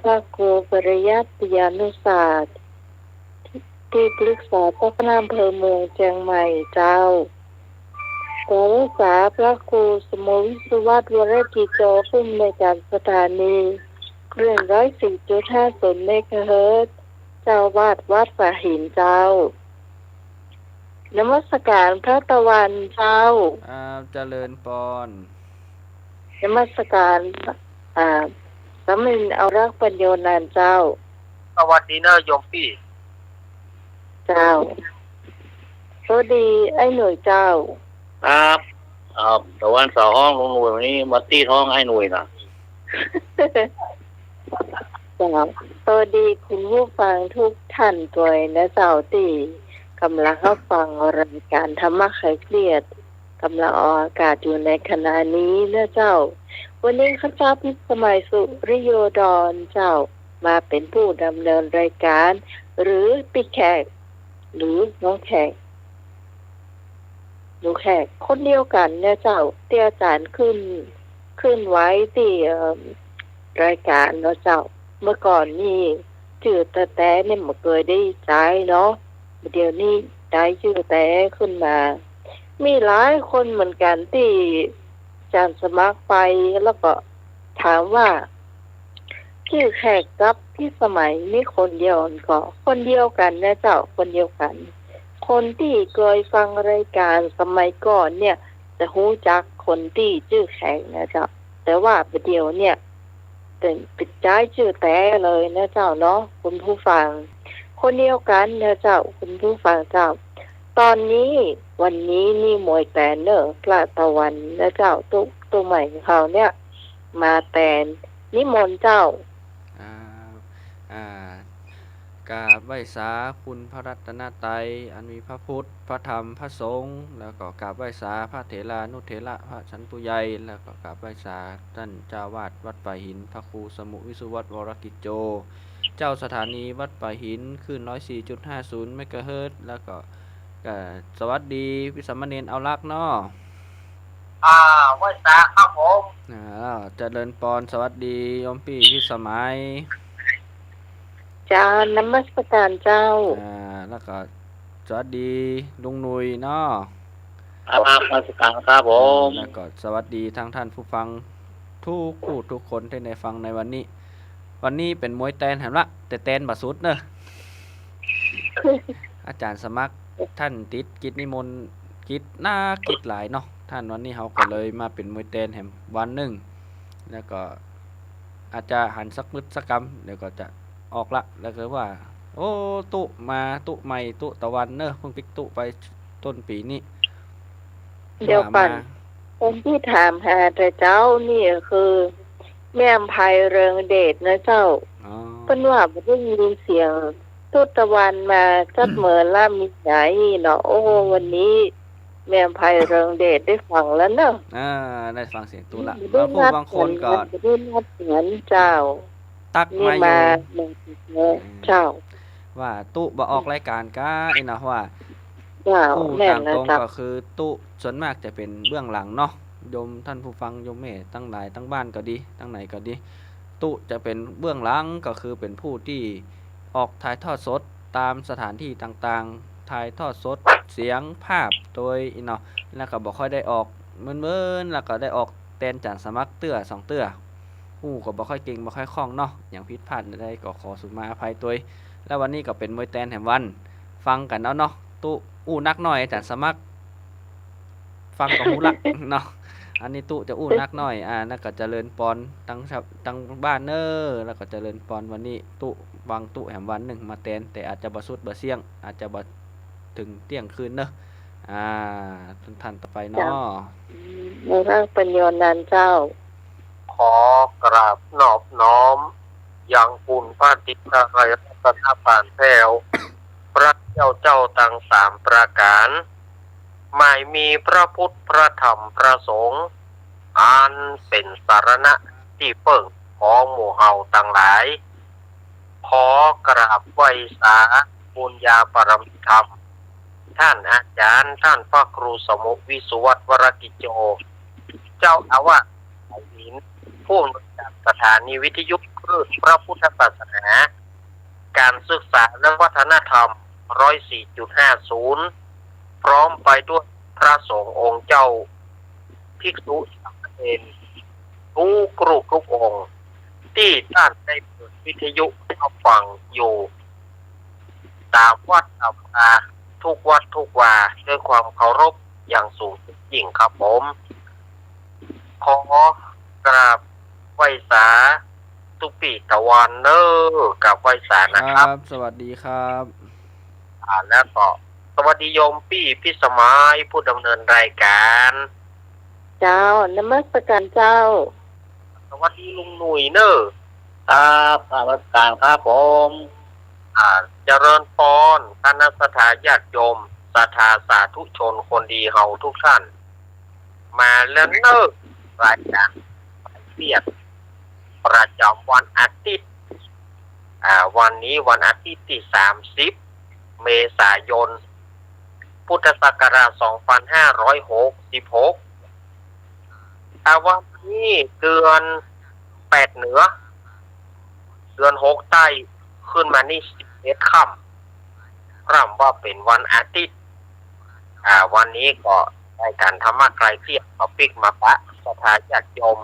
พระครูปริยัติยานุศาสตร์ที่ปรึกษาเจ้าคณะอำเภอเมืองเชียงใหม่เจ้าขอรักษาพระครูสมุวิสุวัฒน์วรกิจโจผู้อำนวยการสถานีคลื่น104.50 เมกะเฮิรตซ์เจ้าวาดวัดฝาหินเจ้านมัสการพระตะวันเจ้าเจริญปอนนมัสการสามินเอารักปัญโยนานเจ้าสวัสดีนะโยมพี่เจ้าสวัสดีไอ้หน่วยเจ้าครับตะวันสาวห้องลงหน่วยวันนี้มาตีท้องให้หน่วยนะเจ้าสวัสดีคุณผู้ฟังทุกท่านด้วยนะเจ้าที่กำลังรับฟังรายการธรรมะคลายเครียดกำลังออกอากาศอยู่ในขณะนี้นะเจ้าวันนี้ข้าเจ้าพิสมัยสุริโยดรเจ้ามาเป็นผู้ดำเนินรายการหรือปีแขกหรือน้องแขกหนูแขกคนเดียวกันเนี่ยเจ้าเตี้ยอาจารย์ขึ้นไว้ที่รายการเนาะเจ้าเมื่อก่อนนี่ชื่อแต่เนี่ยไม่เคยได้ใช้เนาะเดี๋ยวนี้ได้ชื่อแต่ขึ้นมามีหลายคนเหมือนกันที่อาจารย์สมัครไปแล้วก็ถามว่าชื่อแขกกับพี่สมัยนี่คนเดียวก็คนเดียวกันนะเจ้าคนเดียวกันคนที่เคยฟังรายการสมัยก่อนเนี่ยจะรู้จักคนที่ชื่อแขกนะเจ้าแต่ว่าประเดี๋ยวเนี่ยเป็นปิดใจชื่อแต่เลยนะเจ้าเนาะคุณผู้ฟังคนเดียวกันนะเจ้าคุณผู้ฟังเจ้าตอนนี้วันนี้นี่มวยแตนเนอร์พระตะวันนะเจ้าตัวใหม่ของเขาเนี่ยมาแตนนิมนต์เจ้ากราบไหว้สาคุณพระรัตนตรัยอันมีพระพุทธพระธรรมพระสงฆ์แล้วก็กราบไหว้สาพระเถรานุเถระพระชั้นผู้ใหญ่แล้วก็กราบไหว้สาท่านเจ้าวาดวัดป่าหินพระครูสมุวิสุวัฒน์วรกิจโจเจ้าสถานีวัดป่าหินขึ้น104.50 เมกะเฮิรตซ์แล้วก็สวัสดีพิสัมมเนรเอาลักเนาะไหว้ตาครับผมเจริญปอนสวัสดีโยมพี่พิสมัยเจ้านมัสการเจ้าแล้วก็สวัสดีลุงหนุ่ยเนาะนมัสการครับผมแล้วก็สวัสดีทั้งท่านผู้ฟังทุกผู้ทุกคนที่ได้ฟังในวันนี้เป็นมวยแตนเห็นละแต่แตนบาสุดเนอะ อาจารย์สมัครท่านติดกิจนิมนต์กิจหน้ากิจหลายเนาะท่านวันนี้เขาก็เลยมาเป็นมวยแตนแห่งวันหนึ่งแล้วก็อาจจะหันสักมืดสักกำเดี๋ยวก็จะออกละแล้วก็ว่าโอ้ตุมาตุใหม่ตุตะวันเนอะเพิ่งปิกตุไปต้นปีนี้เดี๋ยวก่อนคนที่ถามหาแต่เจ้านี่คือแม่อภัยเริงเดชนะเจ้าเป็นว่าไม่ได้ยินเสียงตุตะวันมาจัดเหมือนล่ามีไหนเนาะโอ้วันนี้แม่อภัยเริงเดชได้ฟังแล้วเนอะได้ฟังเสียงตุละบางคนก็ได้นัดเหมือนเจ้าตักมาอยู่เจ้าว่าตุบ่ออกรายการก้าไอ้นะว่าผู้ต่างตรงก็คือตุส่วนมากจะเป็นเบื้องหลังเนาะโยมท่านผู้ฟังโยมแม่ตั้งหลายตั้งบ้านก็ดีตั้งไหนก็ดีตุจะเป็นเบื้องหลังก็คือเป็นผู้ที่ออกถ่ายทอดสดตามสถานที่ต่างๆถ่ายทอดสดเสียงภาพโดยเนาะแล้วก็บ่ค่อยได้ออกเมินๆแล้วก็ได้ออกแตนจานสมัครเตื้อ2เตื้อผู้ก็บ่ค่อยเก่งบ่ค่อยคล่องเนาะอย่างผิดพลาดได้ก็ขอสุมาอภัยตัวแล้ววันนี้ก็เป็นมวยแตนแห่งวันฟังกันเอาเนาะตุนักหน่อยจานสมัครฟังกับหูละเนาะอันนี้ตุจะนักหน่อยนั่นก็เจริญปอนตั้งบ้านเนอแล้วก็เจริญปอนวันนี้ตุวางตุแห่งวันหนึ่งมาแตนแต่อาจจะบ่สุดบ่เสี่ยงอาจจะบ่ถึงเที่ยงคืนเนอะท่านต่อไปเนาะในร่างปัญญานันเจ้าขอกราบนอบน้อมยังคุณพระติพระรัตนปานแพ้วพระเจ้าตั้ง3ประการหมายมีพระพุทธพระธรรมพระสงฆ์อันเป็นสารณะที่เพิ่งของหมู่เฮาทั้งหลายขอกราบไหว้สาบุญญาปรมิธรรมท่านอาจารย์ท่านพระครูสมุวิสุวัฒน์วรกิจโจเจ้าอาวาสหิน ผู้อำนวยการสถานีวิทยุคลื่นพระพุทธศาสนา การศึกษาและวัฒนธรรม 104.50 พร้อมไปด้วยพระสงฆ์องค์เจ้าภิกษุสามเณรทุกรูปทุกองค์ ที่ท่านได้เปิดวิทยุให้เราฟังอยู่ ตามวัดตามวาทุกวัดทุกวาด้วยความเคารพอย่างสูงสุดยิ่งครับผม ขอกราบไหว้สาตุปีตะวันเนอร์กับไหว้สานะครับ สวัสดีครับ แล้วก็สวัสดีโยมพี่สมัยผู้ดำเนินรายการ เจ้านมัสการเจ้า สวัสดีลุงหนุ่ยเนอร์ ครับนมัสการครับผม เจริญพรคณะสถาญาติโยมศรัทธาสาธุชนคนดีเฮาทุกท่าน มาแล้วเนอร์รายการเสียดประจำวันอาทิตย์วันนี้วันอาทิตย์ที่30 เมษายน พุทธศักราช 2566 วันนี้เดือน8เหนือ เดือน6ใต้ขึ้นมานี่11ค่ำร่ำว่าเป็นวันอาทิตย์ วันนี้ก็ได้การธรรมะไกลเกลี่ยเอาปิกมาปะสถาญาติโยม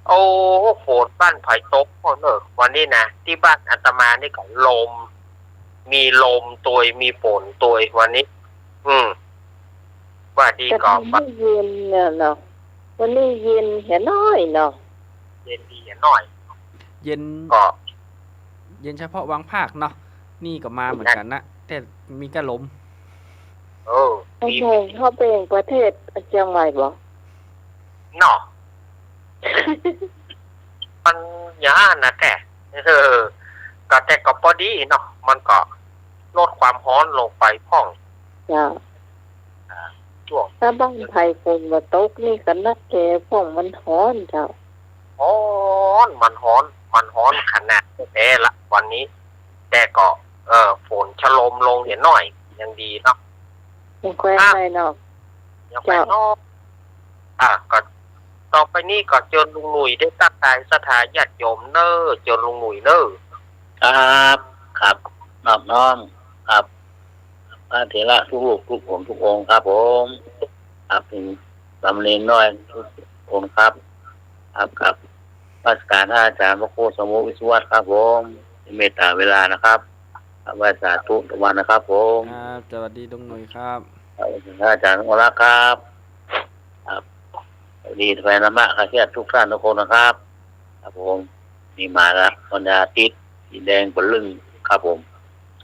โอ้ฝนบ้านไผ่ตกพ่อเนอะวันนี้นะที่บ้านอาตมานี่ก็ลม มีลมตัวมีฝนตัววันนี้ ว่าดี แต่ ก็ วันนี้เย็นเนี่ยเนาะวันนี้เย็นเห็นน้อยเนาะ เย็นดีหน่อย เย็น ก็ เย็นเฉพาะบางภาคเนาะนี่ก็มาเหมือนกันนะแต่มีกระลม โอ มี เคเขาเป็นประเทศเชียงใหม่บ่ เนาะมันยานะแต่ก็แต่ก็พอดีเนาะมันก็ลดความร้อนลงไปพ่อง เจ้า ช่วง ถ้าบ้านไผ่ฝนมาตกนี่ก็นักแก่พวกมันฮ้อนเจ้า มันร้อนขนาดแท้ละวันนี้ แต่ก็ฝนชะลมลงหน่อยยังดีเนาะ ยังแคว้นไม่เนาะ ยังไปนอกก็ต่อไปนี้ก็เจอลุงหนุ่ยได้ตั้งใจสถาญาติโยมเนอเจอลุงหนุ่ยเนอ ครับครับนอบน้อมครับพระเถระทุกรูปทุกผมทุกองค์ครับผมครับถึงสำเร็จน้อยทุกองค์ครับครับราชการท่านอาจารย์พระโคสมุวิศวัตครับผมเมตตาเวลานะครับไหว้สาธุทุกวันนะครับผม ครับสวัสดีลุงหนุ่ยครับ ท่านอาจารย์องค์ละครับครับสวัสดีแฟนธรรมะคาเทียทุกท่านทุกคนนะครับครับผมนี่มาแล้ววันอาทิตย์สีแดงบนลึงครับผม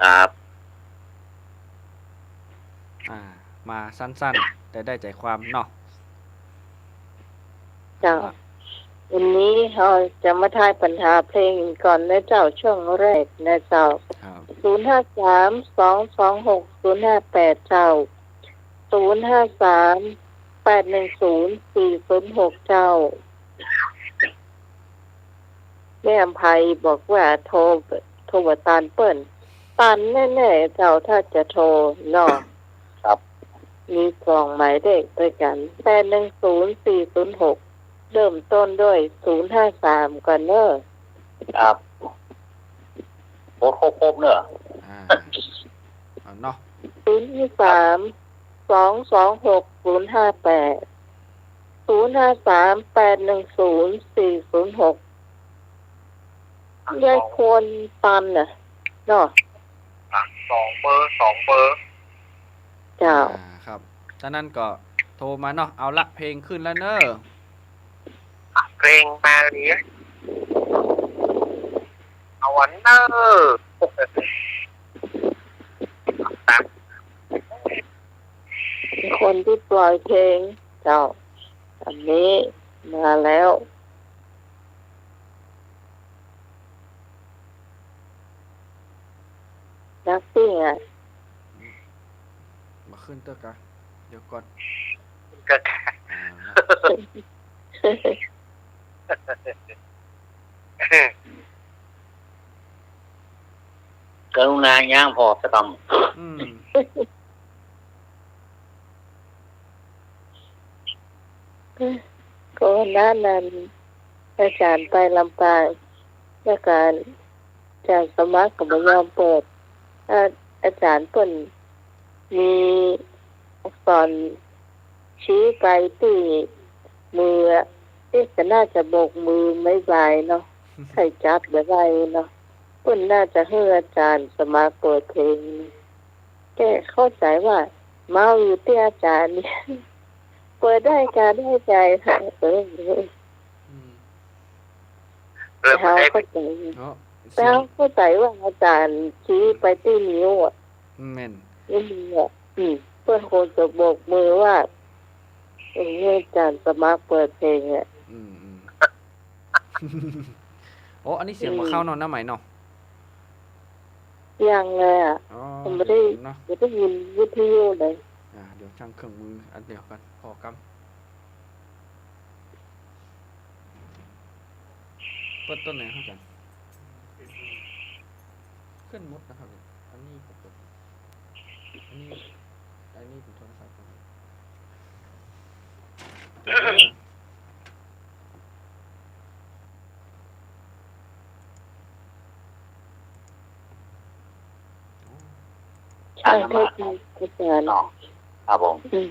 ครับ มาสั้นๆแต่ได้ใจความเนาะ เจ้าวันนี้เราจะมาทายปัญหาเพลงก่อนนะเจ้าช่วงแรกนะเจ้า ครับ 053-226-058 เจ้า 053-810-406 เจ้าแม่อำไพบอกว่าโทรว่าตานเปิ้นตันแน่ๆเจ้าถ้าจะโทรเนาะ ครับ มี2หมายเลขด้วยกัน 810-406 เริ่มต้นด้วย 053 ก่อนเนอะ ครับโคตรครบเนอะ เอาเนาะ 053-226-058 053-810-406 ยายควรตันน่ะเนาะ 2 เบอร์ เจ้า ครับฉะนั้นก็โทรมาเนาะเอาละเพลงขึ้นแล้วเนอะ เพลงมาเรียเอาวันเนอตัก คนที่ปล่อยเพลงเจ้า อันนี้มาแล้วนักซิ่งอ่ะ มาขึ้นเตอร์กะเดี๋ยวก่อน ก็ กรุณาย่างพอสักค อืม ก็นั้น อาจารย์ไปลำปางและการอาจารย์สมัครก็บ่ยอมเปิดอาจารย์เพิ่นมีอักษรชี้ไปที่มือก็น่าจะโบกมือไม่บายเนาะใครจับแบบไรเนาะเพิ่นน่าจะให้อาจารย์สมัครเปิดเพลงแกเข้าใจว่าเมาอยู่ที่อาจารย์นี่ เปิดได้การได้ใจค่ะอืม เริ่ม เขา ให้ เข้าใจ เนาะ แต่ เสียง เขาเข้าใจว่าอาจารย์ชี้ไปที่นิ้วอ่ะ แม่น นิ้วมืออ่ะเพื่อนคงจะโบกมือว่าอาจารย์สมัครเปิดเพลงอ่ะ อืม โอ้อันนี้เสียงมาเข้าเนาะน้าไหมเนาะ ยังเลยอ่ะ อ๋อ ผมไม่ได้ เนาะ ไม่ได้ยินวิทยุเลย เดี๋ยวช่างเครื่องมืออันเดียวกันพอกำเปิดต้นไหนครับอาจารย์ขึ้นหมดนะครับเนี่ยอันนี้ปกติอันนี้เป็นโทรศัพท์ครับ ใช่เทคนิคอาจารย์ เนาะครับผม อืม